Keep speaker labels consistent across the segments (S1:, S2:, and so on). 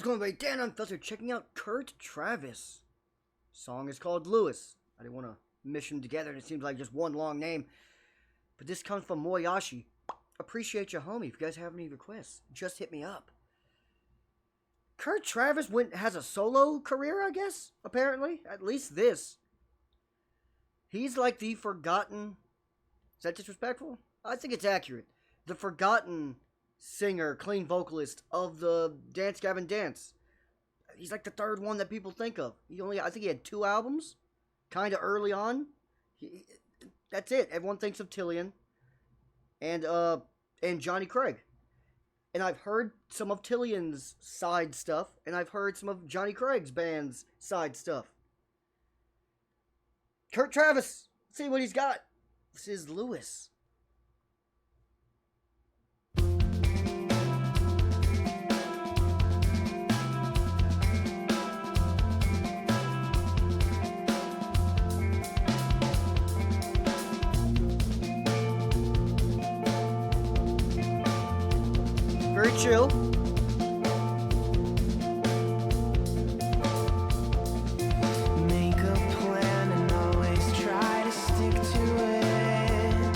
S1: is going by Dan Unfiltered, checking out Kurt Travis. Song is called Lewis. I didn't want to mish them together, and it seems like just one long name. But this comes from Moyashi. Appreciate you, homie. If you guys have any requests, just hit me up. Kurt Travis has a solo career, I guess, apparently. At least this. He's like the forgotten... Is that disrespectful? I think it's accurate. The forgotten singer, clean vocalist of the Dance Gavin Dance. He's like the third one that people think of. I think he had 2 albums, kind of early on. That's it. Everyone thinks of Tillian and Johnny Craig. And I've heard some of Tillian's side stuff, and I've heard some of Johnny Craig's band's side stuff. Kurt Travis, let's see what he's got. This is Lewis. Very chill.
S2: Make a plan and always try to stick to it.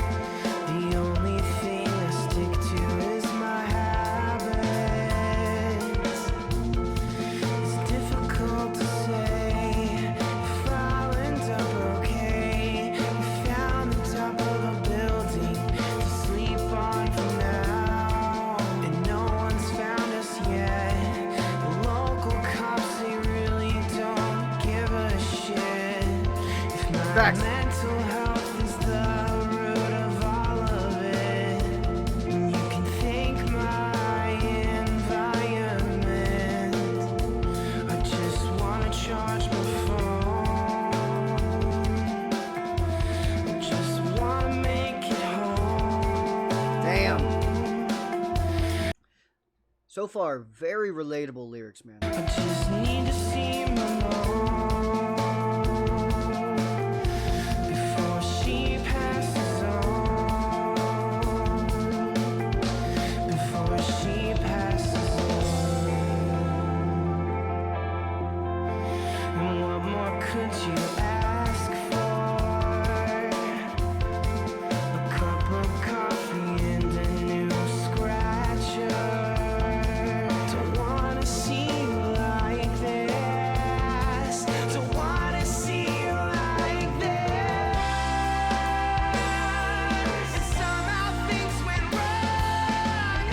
S2: The only thing I stick to is my habits. It's difficult to say if I'll end up okay. We found the top of a building to sleep on for now.
S1: Facts.
S2: Mental health is the root of all of it. You can thank my environment. I just wanna charge my phone. I just wanna make it home.
S1: Damn. So far, very relatable lyrics, man.
S2: I just need to see my mom. Could you ask for a cup of coffee and a new scratcher? Don't wanna see you like this. Don't wanna see you like this. And somehow things went wrong.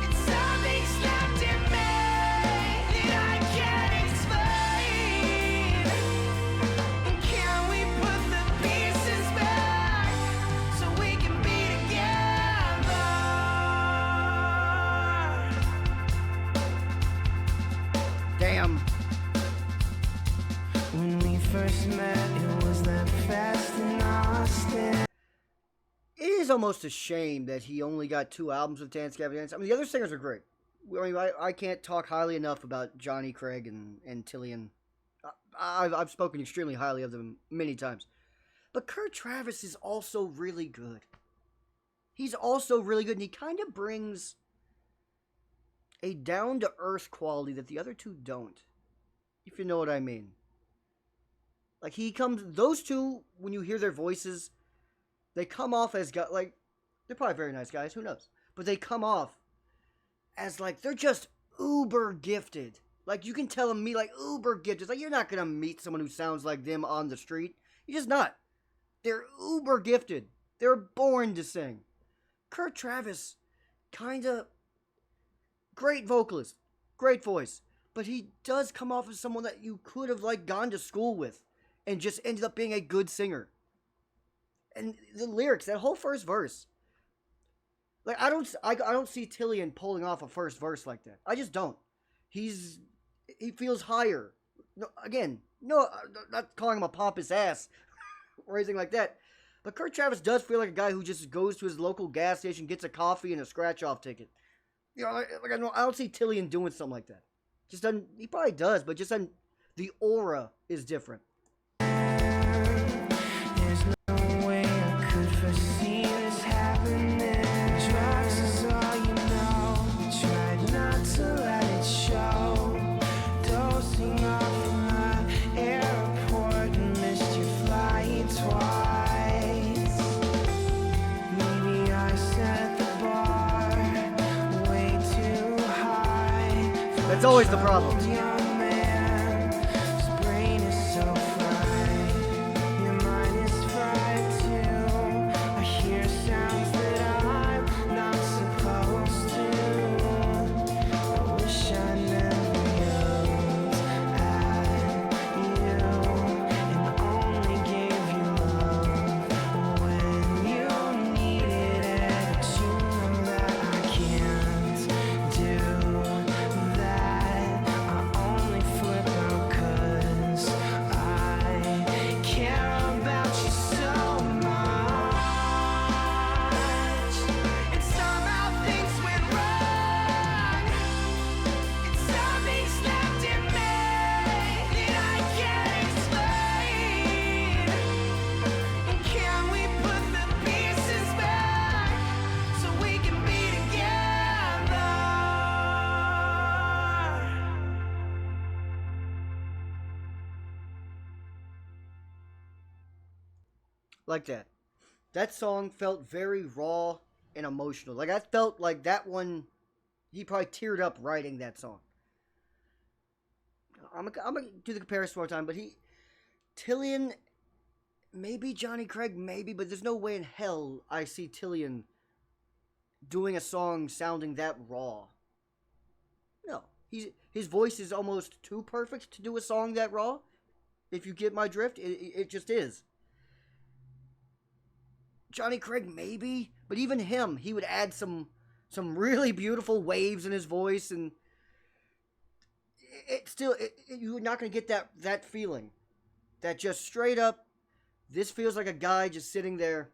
S2: And something snapped in me that I can't explain.
S1: Damn.
S2: When we first met, it was that fast in Austin.
S1: It is almost a shame that he only got 2 albums with Dance Gavin Dance. I mean, the other singers are great. I mean, I can't talk highly enough about Johnny Craig and Tillian. I've spoken extremely highly of them many times. But Kurt Travis is also really good. He's also really good, and he kind of brings a down-to-earth quality that the other 2 don't. If you know what I mean. Like, those 2, when you hear their voices, they come off as, like, they're probably very nice guys, who knows? But they come off as, like, they're just uber gifted. Like, you can tell them, like, uber gifted. It's like, you're not going to meet someone who sounds like them on the street. You're just not. They're uber gifted. They're born to sing. Kurt Travis, kind of... great vocalist, great voice, but he does come off as someone that you could have like gone to school with and just ended up being a good singer. And the lyrics, that whole first verse, like I don't see Tillian pulling off a first verse like that. I just don't. He feels higher. No, again, no, I'm not calling him a pompous ass or anything like that. But Kurt Travis does feel like a guy who just goes to his local gas station, gets a coffee and a scratch-off ticket. You know, like I don't see Tillian doing something like that. Just doesn't. He probably does, but just doesn't. The aura is different.
S2: There's no way I could foresee this happening. Drugs is all you know. Tried not to let it show.
S1: That's always the problem.
S2: Young man, his brain is so fried. Your mind is fried too. I hear sounds that I'm not supposed to. I wish I never yelled at you and only gave you love when you needed it. But you know that I can't do that. I only flip out 'cause I care about you so much. And somehow things went wrong. And something snapped in me that I can't explain. And can we put the pieces back so we can be together?
S1: Like that. That song felt very raw and emotional. Like, I felt like that one, he probably teared up writing that song. I'm gonna do the comparison one more time, but Tillian, maybe Johnny Craig, maybe, but there's no way in hell I see Tillian doing a song sounding that raw. No. His voice is almost too perfect to do a song that raw. If you get my drift, it just is. Johnny Craig, maybe, but even him, he would add some really beautiful waves in his voice, and you're not going to get that feeling. That just straight up, this feels like a guy just sitting there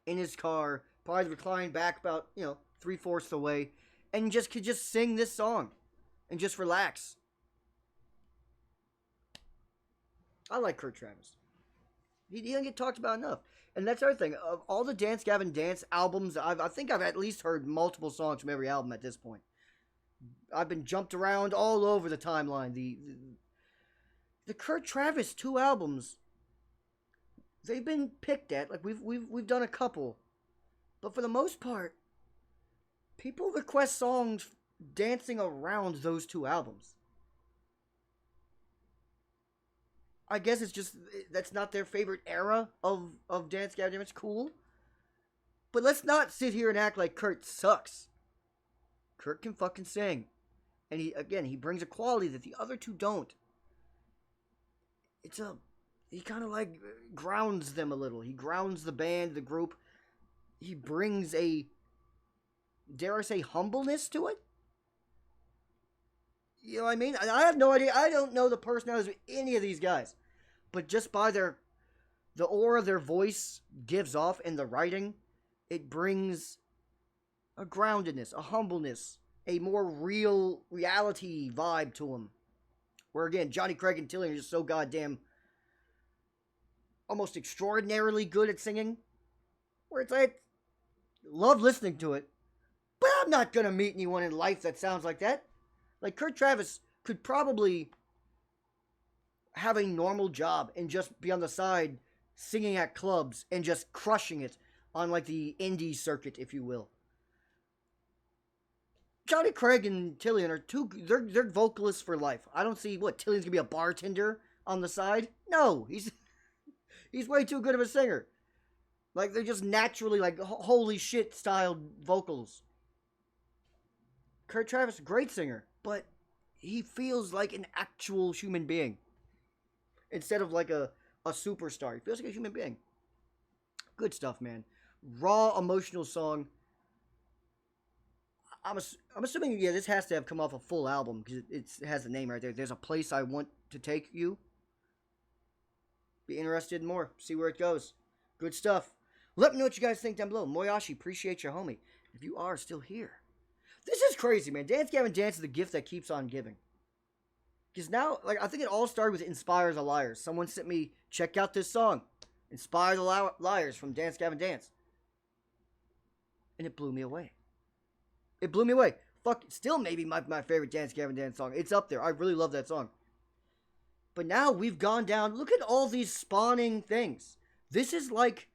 S1: in his car, probably reclined back about, 3/4 the way, and just could just sing this song and just relax. I like Kurt Travis. He doesn't get talked about enough. And that's the other thing. Of all the Dance Gavin Dance albums, I think I've at least heard multiple songs from every album at this point. I've been jumped around all over the timeline. The Kurt Travis 2 albums, they've been picked at. Like we've done a couple, but for the most part, people request songs dancing around those 2 albums. I guess it's just that's not their favorite era of Dance Gavin Dance. It's cool, but let's not sit here and act like Kurt sucks. Kurt can fucking sing, and he brings a quality that the other 2 don't. He kind of like grounds them a little. He grounds the band, the group. He brings a, dare I say, humbleness to it. You know what I mean? I have no idea. I don't know the personalities of any of these guys. But just by the aura their voice gives off in the writing, it brings a groundedness, a humbleness, a more reality vibe to them. Where again, Johnny Craig and Tillian are just so goddamn almost extraordinarily good at singing. Where it's like, love listening to it, but I'm not gonna meet anyone in life that sounds like that. Like, Kurt Travis could probably have a normal job and just be on the side singing at clubs and just crushing it on, like, the indie circuit, if you will. Johnny Craig and Tillian are they're vocalists for life. I don't see, Tillian's gonna be a bartender on the side? No, he's way too good of a singer. Like, they're just naturally, like, holy shit styled vocals. Kurt Travis, great singer, but he feels like an actual human being. Instead of like a superstar. He feels like a human being. Good stuff, man. Raw, emotional song. I'm assuming, this has to have come off a full album, because it has the name right there. There's a place I want to take you. Be interested in more. See where it goes. Good stuff. Let me know what you guys think down below. Moyashi, appreciate your homie. If you are still here. This is crazy, man. Dance Gavin Dance is the gift that keeps on giving. Because now, like, I think it all started with Inspire the Liars. Someone sent me, check out this song. Inspire the Liars from Dance Gavin Dance. And it blew me away. It blew me away. Fuck, still maybe my favorite Dance Gavin Dance song. It's up there. I really love that song. But now we've gone down. Look at all these spawning things. This is like,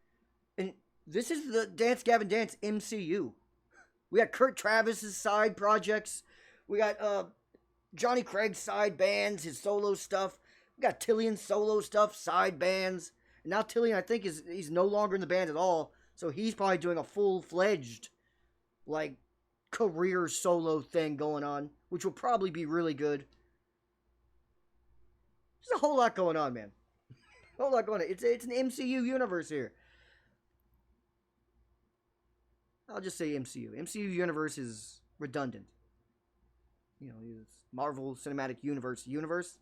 S1: this is the Dance Gavin Dance MCU. We got Kurt Travis's side projects. We got Johnny Craig's side bands, his solo stuff. We got Tillion's solo stuff, side bands. And now Tillion, I think, he's no longer in the band at all. So he's probably doing a full-fledged, like, career solo thing going on, which will probably be really good. There's a whole lot going on, man. A whole lot going on. It's an MCU universe here. I'll just say MCU. MCU universe is redundant. You know, it's Marvel Cinematic Universe.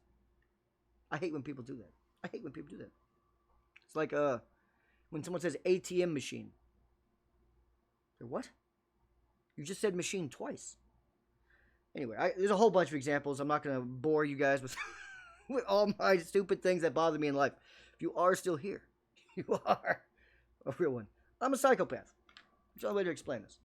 S1: I hate when people do that. I hate when people do that. It's like when someone says ATM machine. What? You just said machine twice. Anyway, there's a whole bunch of examples. I'm not going to bore you guys with, with all my stupid things that bother me in life. If you are still here, you are a real one. I'm a psychopath. There's no way to explain this.